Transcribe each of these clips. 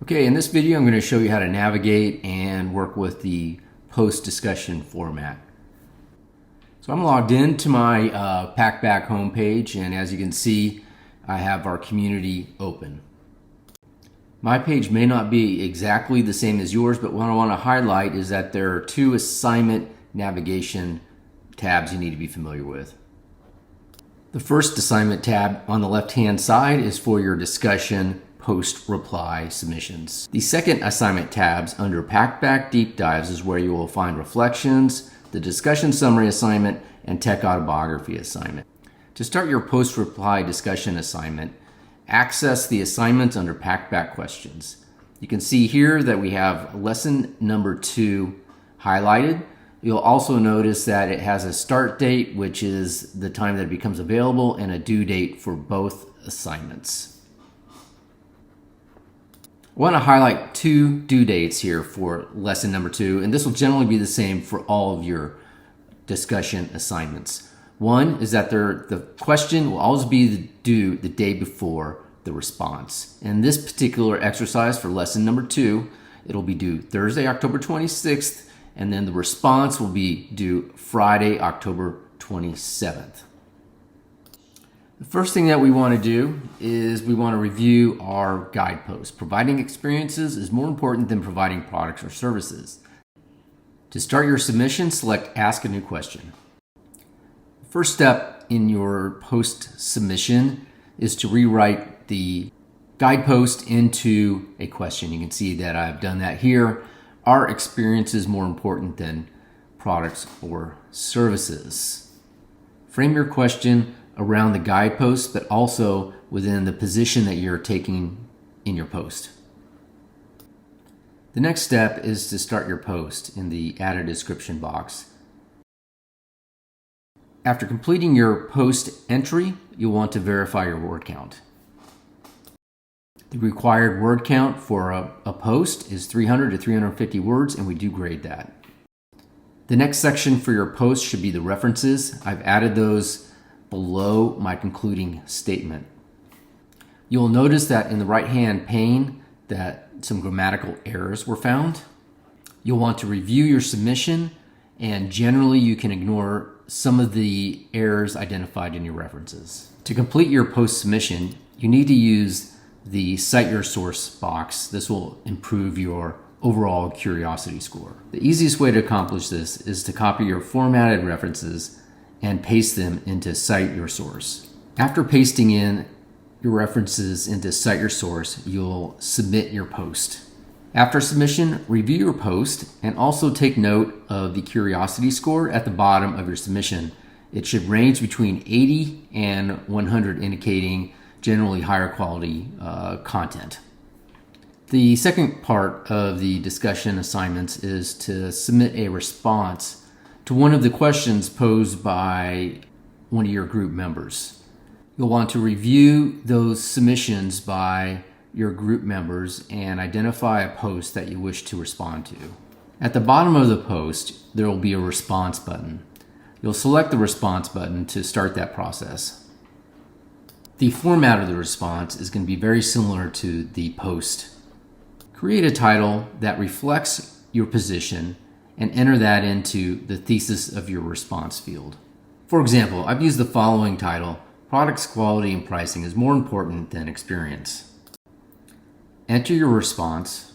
Okay, in this video I'm going to show you how to navigate and work with the post discussion format. So I'm logged into my Packback homepage, and as you can see I have our community open. My page may not be exactly the same as yours, but what I want to highlight is that there are two assignment navigation tabs you need to be familiar with. The first assignment tab on the left hand side is for your discussion post reply submissions. The second assignment tabs under Packback Deep Dives is where you will find reflections, the discussion summary assignment, and tech autobiography assignment. To start your post reply discussion assignment, access the assignments under Packback questions. You can see here that we have lesson number 2 highlighted. You'll also notice that it has a start date, which is the time that it becomes available, and a due date for both assignments. I want to highlight two due dates here for lesson number 2, and this will generally be the same for all of your discussion assignments. One is that the question will always be due the day before the response. In this particular exercise for lesson number 2, it'll be due Thursday, October 26th, and then the response will be due Friday, October 27th. The first thing that we want to do is we want to review our guideposts. Providing experiences is more important than providing products or services. To start your submission, select Ask a New Question. The first step in your post submission is to rewrite the guidepost into a question. You can see that I've done that here. Are experiences more important than products or services? Frame your question around the guidepost, but also within the position that you're taking in your post. The next step is to start your post in the Add a Description box. After completing your post entry, you'll want to verify your word count. The required word count for a post is 300 to 350 words, and we do grade that. The next section for your post should be the references. I've added those below my concluding statement. You'll notice that in the right-hand pane that some grammatical errors were found. You'll want to review your submission, and generally you can ignore some of the errors identified in your references. To complete your post submission, you need to use the Cite Your Source box. This will improve your overall curiosity score. The easiest way to accomplish this is to copy your formatted references and paste them into Cite Your Source. After pasting in your references into Cite Your Source, you'll submit your post. After submission, review your post and also take note of the curiosity score at the bottom of your submission. It should range between 80 and 100, indicating generally higher quality content. The second part of the discussion assignments is to submit a response to one of the questions posed by one of your group members. You'll want to review those submissions by your group members and identify a post that you wish to respond to. At the bottom of the post, there will be a response button. You'll select the response button to start that process. The format of the response is going to be very similar to the post. Create a title that reflects your position and enter that into the thesis of your response field. For example, I've used the following title: Products, Quality, and Pricing is more important than experience. Enter your response.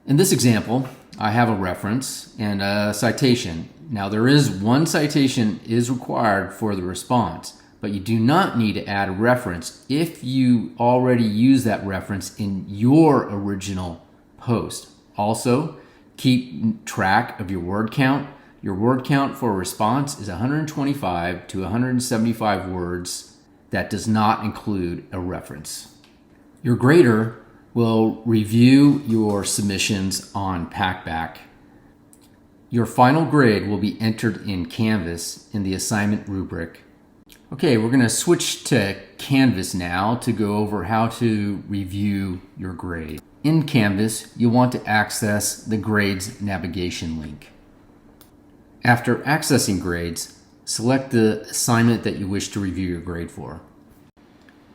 In this example, I have a reference and a citation. Now there is one citation is required for the response, but you do not need to add a reference if you already use that reference in your original post. Also, keep track of your word count. Your word count for a response is 125 to 175 words. That does not include a reference. Your grader will review your submissions on Packback. Your final grade will be entered in Canvas in the assignment rubric. Okay, we're going to switch to Canvas now to go over how to review your grade. In Canvas, you'll want to access the Grades navigation link. After accessing grades, select the assignment that you wish to review your grade for.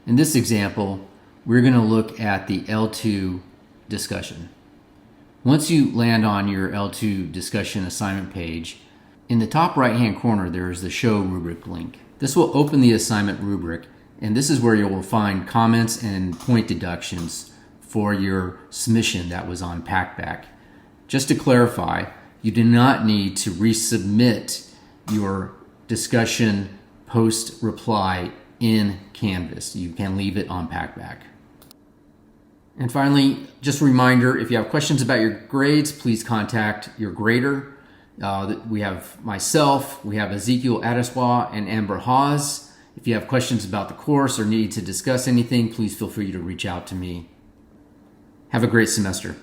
In this example, we're going to look at the L2 discussion. Once you land on your L2 discussion assignment page, in the top right-hand corner there is the Show Rubric link. This will open the assignment rubric, and this is where you will find comments and point deductions for your submission that was on Packback. Just to clarify, you do not need to resubmit your discussion post reply in Canvas. You can leave it on Packback. And finally, just a reminder, if you have questions about your grades, please contact your grader. We have myself, we have Ezekiel Adeswa and Amber Hawes. If you have questions about the course or need to discuss anything, please feel free to reach out to me. Have a great semester.